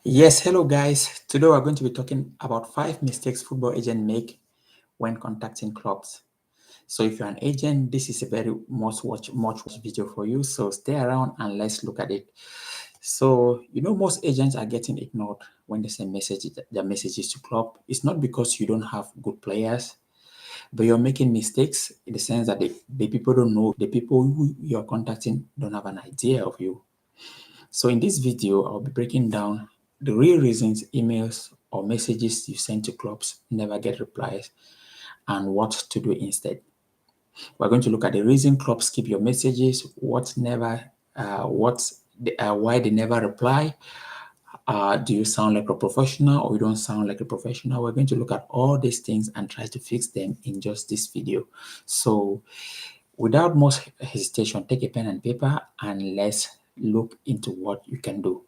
Yes, hello guys. Today we're going to be talking about 5 mistakes football agents make when contacting clubs. So if you're an agent, this is a very much watch video for you. So stay around and let's look at it. So most agents are getting ignored when they send their messages to club. It's not because you don't have good players, but you're making mistakes in the sense that the people don't know, the people who you're contacting don't have an idea of you. So in this video, I'll be breaking down the real reasons emails or messages you send to clubs never get replies and what to do instead. We're going to look at the reason clubs keep your messages, why they never reply. Do you sound like a professional or you don't sound like a professional? We're going to look at all these things and try to fix them in just this video. So without much hesitation, take a pen and paper and let's look into what you can do.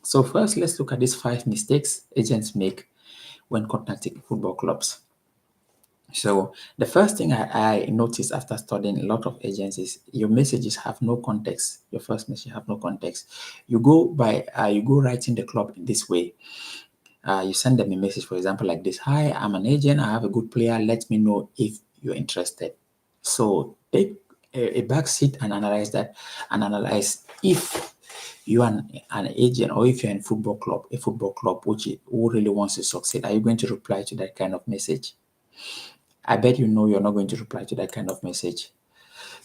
So first, let's look at these 5 mistakes agents make when contacting football clubs. So the first thing I noticed after studying a lot of agencies, your messages have no context. Your first message have no context. You go writing the club in this way. You send them a message, for example, like this: "Hi, I'm an agent. I have a good player. Let me know if you're interested." So take a back seat and analyze that, and analyze if you are an agent or if you're in a football club who really wants to succeed. Are you going to reply to that kind of message? I bet you know you're not going to reply to that kind of message.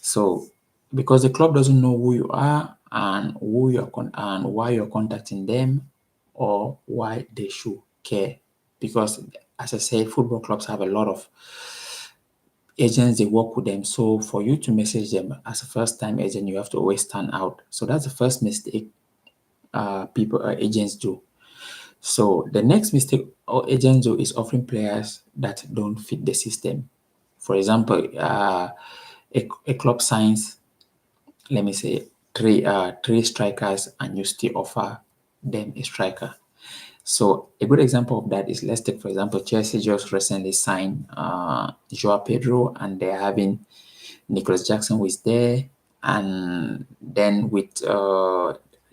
So because the club doesn't know who you are and and why you're contacting them or why they should care. Because as I said, football clubs have a lot of agents, they work with them. So for you to message them as a first time agent, you have to always stand out. So that's the first mistake agents do. So the next mistake agents do is offering players that don't fit the system. For example, a club signs, let me say, three strikers, and you still offer them a striker. So a good example of that is, let's take for example Chelsea just recently signed Joao Pedro, and they're having Nicholas Jackson, who is there, and then with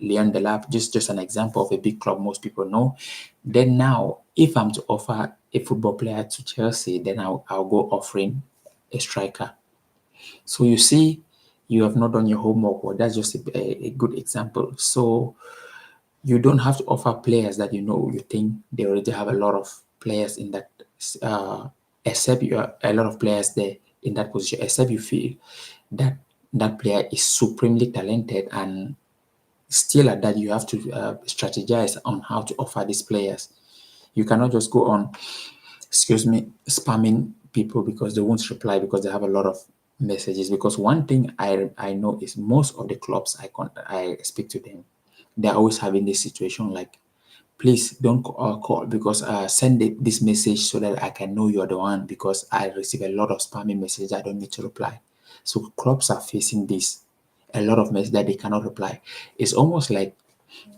Leon Delap, just an example of a big club most people know. Then now, if I'm to offer a football player to Chelsea, then I'll go offering a striker. So you see, you have not done your homework. Well, that's just a good example. So you don't have to offer players that you think they already have a lot of players in that, uh, except you are a lot of players there in that position, except you feel that that player is supremely talented, and still at that you have to strategize on how to offer these players. You cannot just go on, excuse me, spamming people because they won't reply because they have a lot of messages. Because one thing I know is most of the clubs I speak to them, they're always having this situation like, please don't call because send this message so that I can know you're the one, because I receive a lot of spamming messages I don't need to reply. So clubs are facing this, a lot of messages that they cannot reply. It's almost like,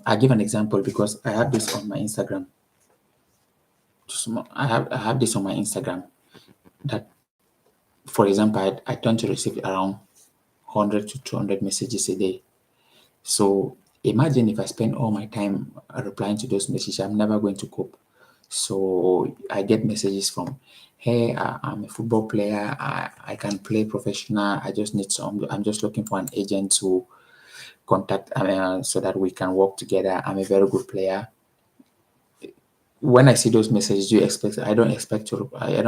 I give an example because I have this on my Instagram. I have this on my Instagram that, for example, I tend to receive around 100 to 200 messages a day. So imagine if I spend all my time replying to those messages, I'm never going to cope. So I get messages from, hey, I'm a football player. I can play professional. I'm just looking for an agent to contact so that we can work together. I'm a very good player. When I see those messages, I don't expect to reply.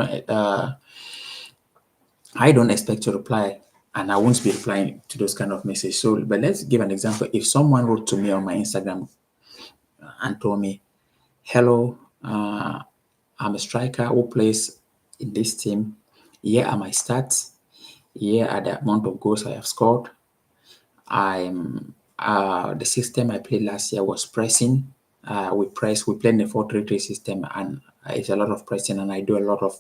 I don't expect to reply, and I won't be replying to those kind of messages. So, but let's give an example. If someone wrote to me on my Instagram and told me, "Hello, I'm a striker who plays in this team. Here are my stats. Here are the amount of goals I have scored. I'm the system I played last year was pressing. We play in the 4-3-3 system, and it's a lot of pressing, and I do a lot of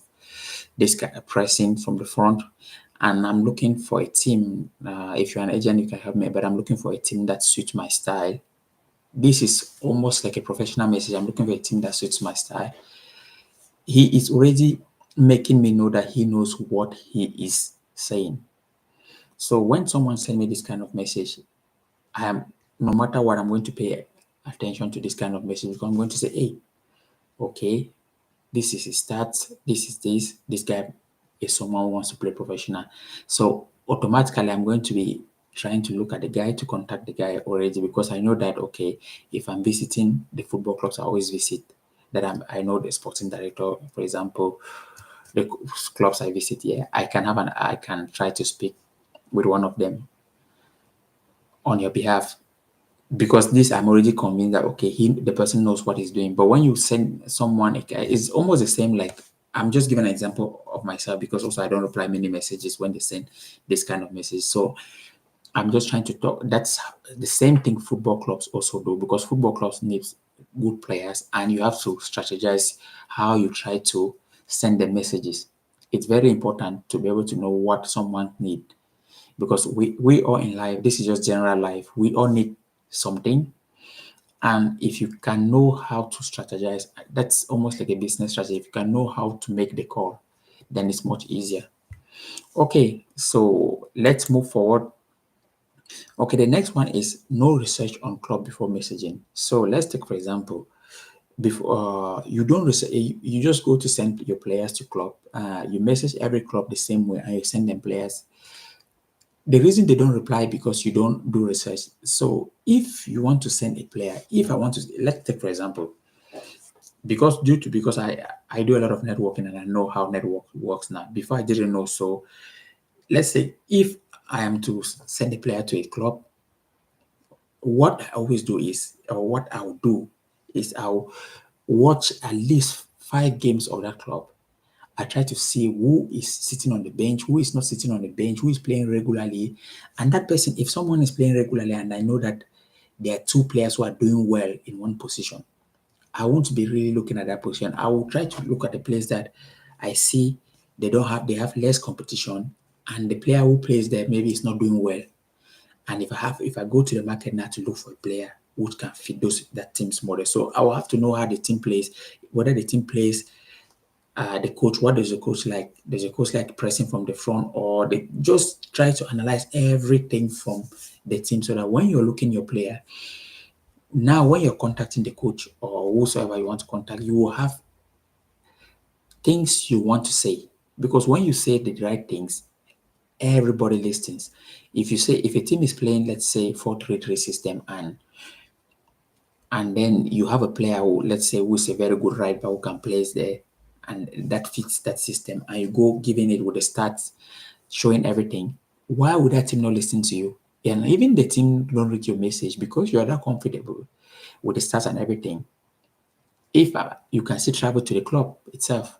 this kind of pressing from the front. And I'm looking for a team. If you're an agent, you can help me, but I'm looking for a team that suits my style." This is almost like a professional message. I'm looking for a team that suits my style. He is already making me know that he knows what he is saying. So when someone sends me this kind of message, I am, no matter what, I'm going to pay attention to this kind of message, because I'm going to say, hey, okay, this is his stats, this guy is someone who wants to play professional. So automatically I'm going to be trying to look at the guy, to contact the guy already, because I know that, okay, if I'm visiting the football clubs I always visit, that I know the sporting director, for example, the clubs I visit here, I can try to speak with one of them on your behalf, because this I'm already convinced that, okay, the person knows what he's doing. But when you send someone, it's almost the same. Like, I'm just giving an example of myself, because also I don't reply many messages when they send this kind of message. So I'm just trying to talk. That's the same thing football clubs also do, because football clubs need good players, and you have to strategize how you try to send the messages. It's very important to be able to know what someone need, because we all in life, this is just general life, we all need something. And if you can know how to strategize, that's almost like a business strategy. If you can know how to make the call, then it's much easier. Okay, so let's move forward. Okay, the next one is no research on club before messaging. So let's take, for example, before you don't research, you just go to send your players to club. You message every club the same way, and you send them players. The reason they don't reply, because you don't do research. So if you want to send a player, if I want to, let's take, for example, because I do a lot of networking, and I know how network works now. Before I didn't know. So let's say if I am to send a player to a club, what I always do is, or what I'll do is, I'll watch at least 5 games of that club. I try to see who is sitting on the bench, who is not sitting on the bench, who is playing regularly. And that person, if someone is playing regularly and I know that there are 2 players who are doing well in one position, I won't be really looking at that position. I will try to look at the players that I see they have less competition, and the player who plays there maybe is not doing well. And if I go to the market now to look for a player which can fit that team's model, so I will have to know how the team plays, whether the team plays the coach, what does the coach like? Does the coach like pressing from the front, or they just try to analyze everything from the team, so that when you're looking your player, now when you're contacting the coach or whosoever you want to contact, you will have things you want to say. Because when you say the right things, everybody listens. If a team is playing, let's say 4-3-3 system, and then you have a player who, let's say, who is a very good right back who can place there, and that fits that system, and you go giving it with the stats, showing everything, why would that team not listen to you? And even the team don't read your message, because you are that comfortable with the stats and everything. If you can still travel to the club itself.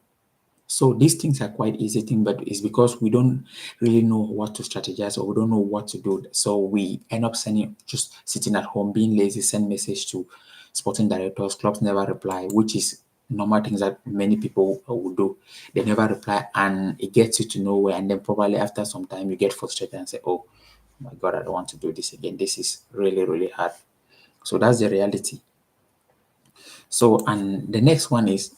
So these things are quite easy thing, but it's because we don't really know what to strategize, or we don't know what to do. So we end up just sitting at home, being lazy, send message to sporting directors, clubs never reply, which is normal things that many people would do. They never reply, and it gets you to nowhere. And then probably after some time, you get frustrated and say, "Oh my God, I don't want to do this again. This is really, really hard." So that's the reality. So, and the next one is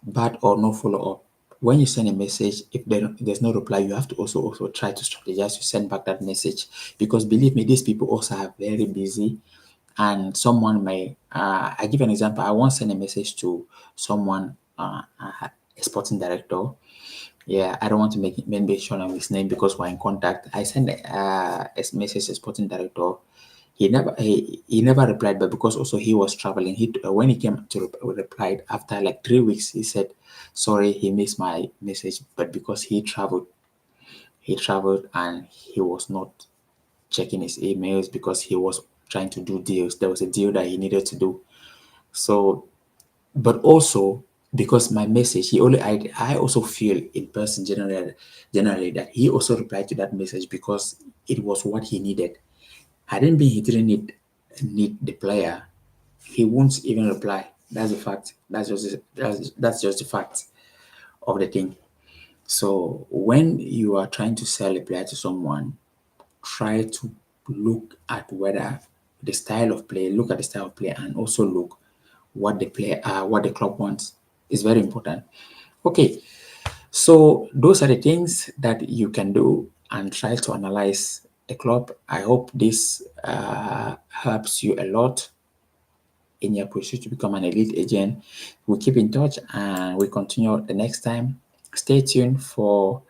bad or no follow up. When you send a message, if there's no reply, you have to also try to strategize to send back that message, because believe me, these people also are very busy, and someone may. I give an example. I once sent a message to someone, a sporting director. Yeah, I don't want to mention of his name because we're in contact. I sent a message to sporting director. He never replied, but because also he was traveling, when he came to replied after like 3 weeks, he said, "Sorry, he missed my message, but because he traveled and he was not checking his emails because he was trying to do deals. There was a deal that he needed to do. So, but also because my message, I also feel in person generally that he also replied to that message because it was what he needed. Had it been he didn't need the player, he won't even reply. That's the fact. That's just the fact of the thing. So when you are trying to sell a player to someone, try to look at whether the style of play, look at the style of play, and also look what the club wants. Is very important. Okay, so those are the things that you can do and try to analyze the club. I hope this helps you a lot. in your pursuit to become an elite agent. We'll keep in touch and we'll continue the next time. Stay tuned for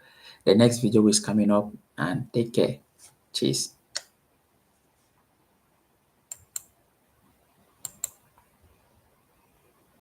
the next video is coming up and take care. Cheers.